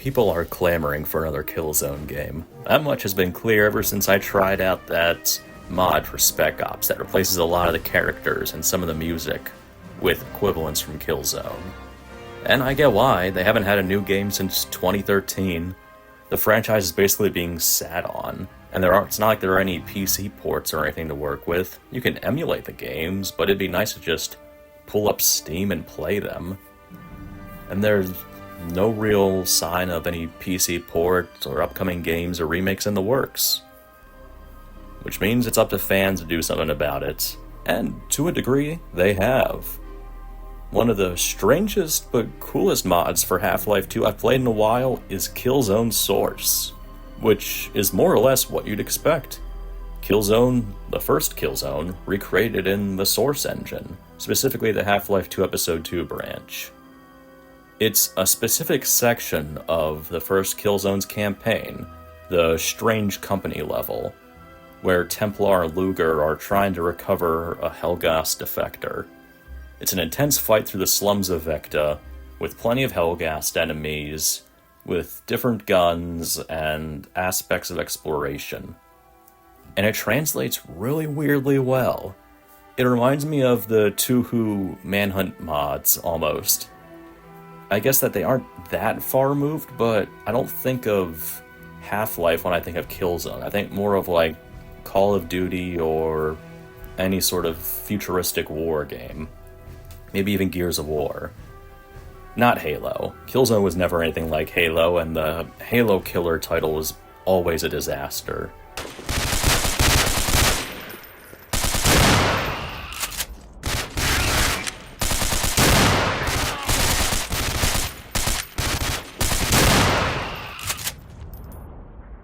People are clamoring for another Killzone game. That much has been clear ever since I tried out that mod for Spec Ops that replaces a lot of the characters and some of the music with equivalents from Killzone. And I get why, they haven't had a new game since 2013. The franchise is basically being sat on, and it's not like there are any PC ports or anything to work with. You can emulate the games, but it'd be nice to just pull up Steam and play them. And there's no real sign of any PC ports or upcoming games or remakes in the works. Which means it's up to fans to do something about it. And to a degree, they have. One of the strangest but coolest mods for Half-Life 2 I've played in a while is Killzone Source, which is more or less what you'd expect. Killzone, the first Killzone, recreated in the Source engine, specifically the Half-Life 2 Episode 2 branch. It's a specific section of the first Killzone's campaign, the Strange Company level, where Templar and Luger are trying to recover a Helghast defector. It's an intense fight through the slums of Vekta, with plenty of Helghast enemies, with different guns and aspects of exploration. And it translates really weirdly well. It reminds me of the Tuhu Manhunt mods, almost. I guess that they aren't that far removed, but I don't think of Half-Life when I think of Killzone. I think more of like Call of Duty or any sort of futuristic war game. Maybe even Gears of War. Not Halo. Killzone was never anything like Halo, and the Halo killer title was always a disaster.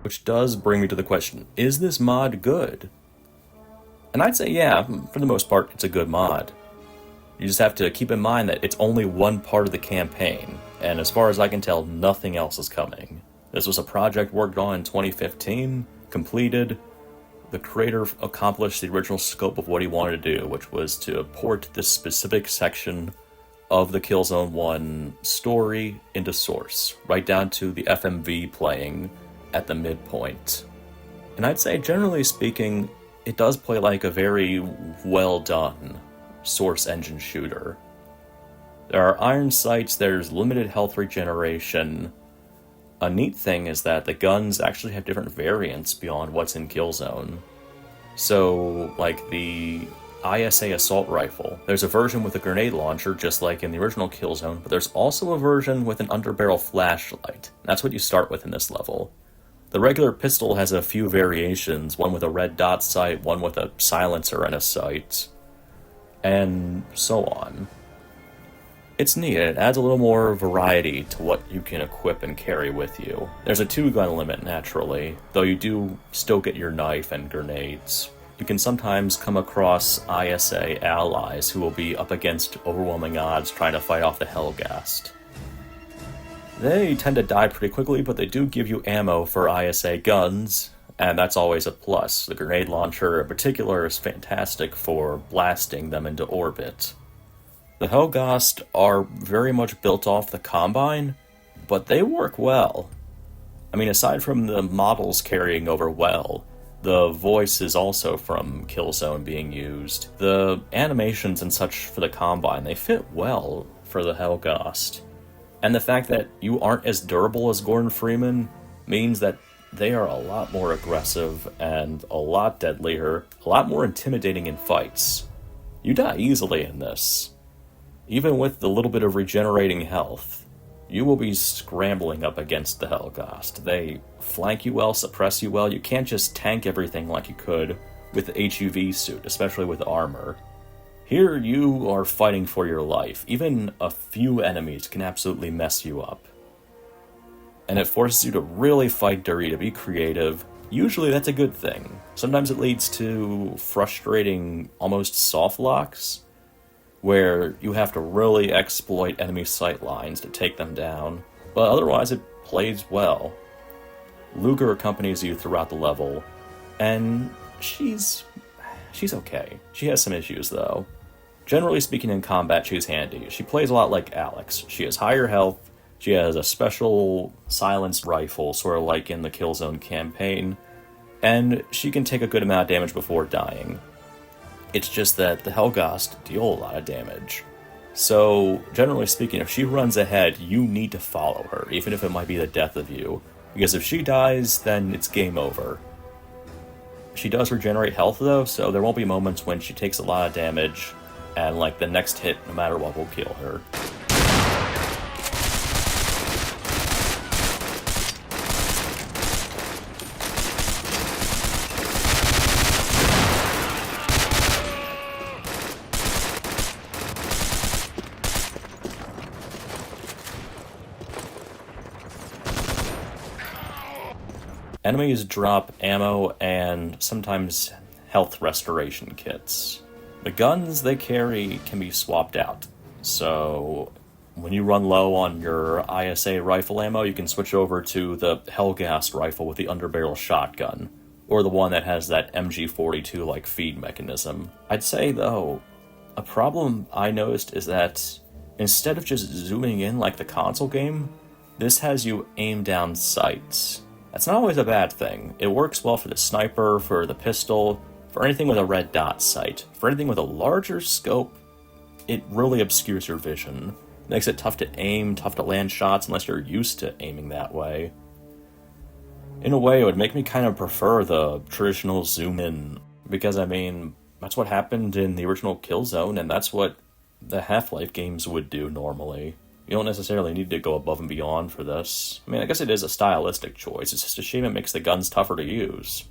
Which does bring me to the question, is this mod good? And I'd say yeah, for the most part, it's a good mod. You just have to keep in mind that it's only one part of the campaign, and as far as I can tell, nothing else is coming. This was a project worked on in 2015, completed. The creator accomplished the original scope of what he wanted to do, which was to port this specific section of the Killzone 1 story into Source, right down to the FMV playing at the midpoint. And I'd say, generally speaking, it does play like a very well done Source engine shooter. There are iron sights, there's limited health regeneration. A neat thing is that the guns actually have different variants beyond what's in Killzone. So, like the ISA assault rifle, there's a version with a grenade launcher just like in the original Killzone, but there's also a version with an underbarrel flashlight. That's what you start with in this level. The regular pistol has a few variations, one with a red dot sight, one with a silencer and a sight, and so on. It's neat, and it adds a little more variety to what you can equip and carry with you. There's a 2-gun limit, naturally, though you do still get your knife and grenades. You can sometimes come across ISA allies who will be up against overwhelming odds trying to fight off the Helghast. They tend to die pretty quickly, but they do give you ammo for ISA guns, and that's always a plus. The grenade launcher in particular is fantastic for blasting them into orbit. The Helghast are very much built off the Combine, but they work well. I mean, aside from the models carrying over well, the voice is also from Killzone being used. The animations and such for the Combine, they fit well for the Helghast. And the fact that you aren't as durable as Gordon Freeman means that they are a lot more aggressive and a lot deadlier, a lot more intimidating in fights. You die easily in this. Even with the little bit of regenerating health, you will be scrambling up against the Helghast. They flank you well, suppress you well. You can't just tank everything like you could with the HUV suit, especially with armor. Here you are fighting for your life. Even a few enemies can absolutely mess you up. And it forces you to really fight dirty, to be creative. Usually that's a good thing. Sometimes it leads to frustrating, almost soft locks, where you have to really exploit enemy sight lines to take them down. But otherwise it plays well. Luger accompanies you throughout the level, and she's okay. She has some issues though. Generally speaking, in combat, she's handy. She plays a lot like Alex. She has higher health, She has a special silenced rifle, sort of like in the Killzone campaign, and she can take a good amount of damage before dying. It's just that the Helldivers deal a lot of damage. So, generally speaking, if she runs ahead, you need to follow her, even if it might be the death of you. Because if she dies, then it's game over. She does regenerate health though, so there won't be moments when she takes a lot of damage, and like the next hit, no matter what, will kill her. Enemies drop ammo and sometimes health restoration kits. The guns they carry can be swapped out, so when you run low on your ISA rifle ammo, you can switch over to the Helldivers rifle with the underbarrel shotgun, or the one that has that MG42-like feed mechanism. I'd say, though, a problem I noticed is that instead of just zooming in like the console game, this has you aim down sights. That's not always a bad thing. It works well for the sniper, for the pistol, for anything with a red dot sight. For anything with a larger scope, it really obscures your vision. It makes it tough to aim, tough to land shots unless you're used to aiming that way. In a way, it would make me kind of prefer the traditional zoom in, because I mean, that's what happened in the original Killzone, and that's what the Half-Life games would do normally. You don't necessarily need to go above and beyond for this. I mean, I guess it is a stylistic choice. It's just a shame it makes the guns tougher to use.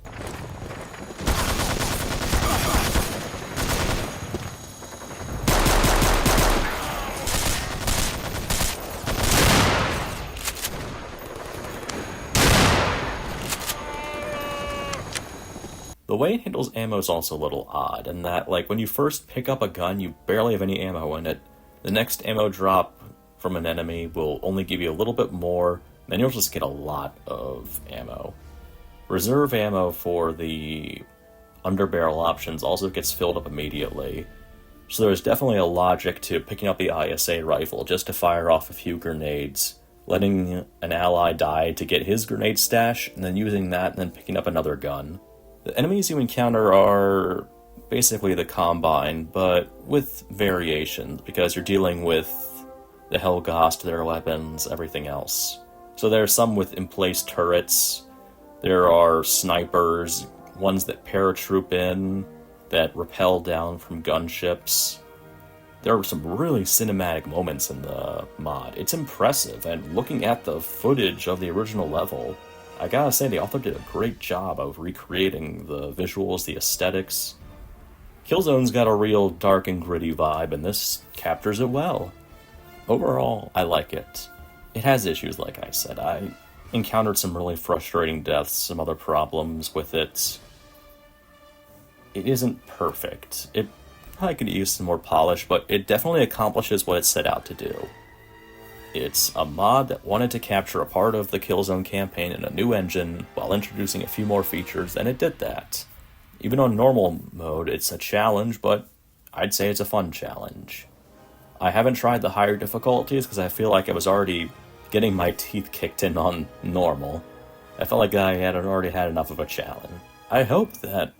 The way it handles ammo is also a little odd, in that, like, when you first pick up a gun, you barely have any ammo in it. The next ammo drop from an enemy will only give you a little bit more, then you'll just get a lot of ammo. Reserve ammo for the underbarrel options also gets filled up immediately, so there's definitely a logic to picking up the ISA rifle just to fire off a few grenades, letting an ally die to get his grenade stash, and then using that and then picking up another gun. The enemies you encounter are basically the Combine, but with variations, because you're dealing with the Helldivers, their weapons, everything else. So there are some with in-place turrets, there are snipers, ones that paratroop in, that rappel down from gunships. There are some really cinematic moments in the mod. It's impressive, and looking at the footage of the original level, I gotta say the author did a great job of recreating the visuals, the aesthetics. Killzone's got a real dark and gritty vibe, and this captures it well. Overall, I like it. It has issues, like I said. I encountered some really frustrating deaths, some other problems with it. It isn't perfect. It probably could use some more polish, but it definitely accomplishes what it set out to do. It's a mod that wanted to capture a part of the Killzone campaign in a new engine while introducing a few more features, and it did that. Even on normal mode, it's a challenge, but I'd say it's a fun challenge. I haven't tried the higher difficulties because I feel like I was already getting my teeth kicked in on normal. I felt like I had already had enough of a challenge. I hope that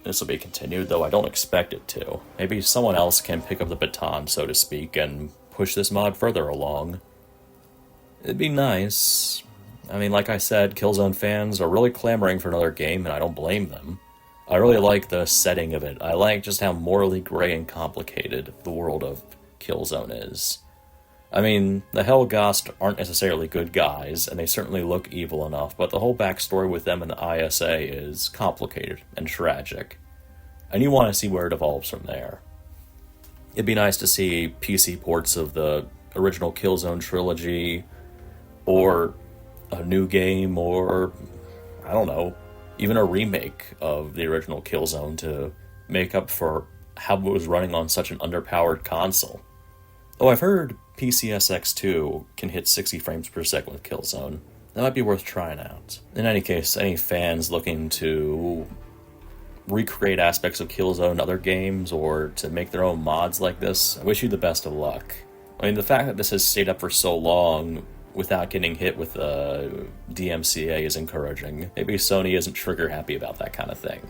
this will be continued, though I don't expect it to. Maybe someone else can pick up the baton, so to speak, and push this mod further along. It'd be nice. I mean, like I said, Killzone fans are really clamoring for another game, and I don't blame them. I really like the setting of it. I like just how morally gray and complicated the world of Killzone is. I mean, the Helldivers aren't necessarily good guys, and they certainly look evil enough, but the whole backstory with them and the ISA is complicated and tragic, and you want to see where it evolves from there. It'd be nice to see PC ports of the original Killzone trilogy, or a new game, or, I don't know, even a remake of the original Killzone to make up for how it was running on such an underpowered console. Oh, I've heard PCSX2 can hit 60 frames per second with Killzone. That might be worth trying out. In any case, any fans looking to recreate aspects of Killzone in other games, or to make their own mods like this, I wish you the best of luck. I mean, the fact that this has stayed up for so long without getting hit with DMCA is encouraging. Maybe Sony isn't trigger happy about that kind of thing.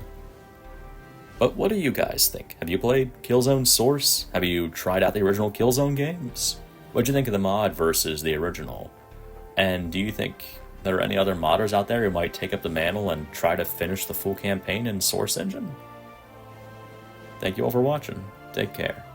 But what do you guys think? Have you played Killzone Source? Have you tried out the original Killzone games? What'd you think of the mod versus the original? And do you think there are any other modders out there who might take up the mantle and try to finish the full campaign in Source Engine? Thank you all for watching. Take care.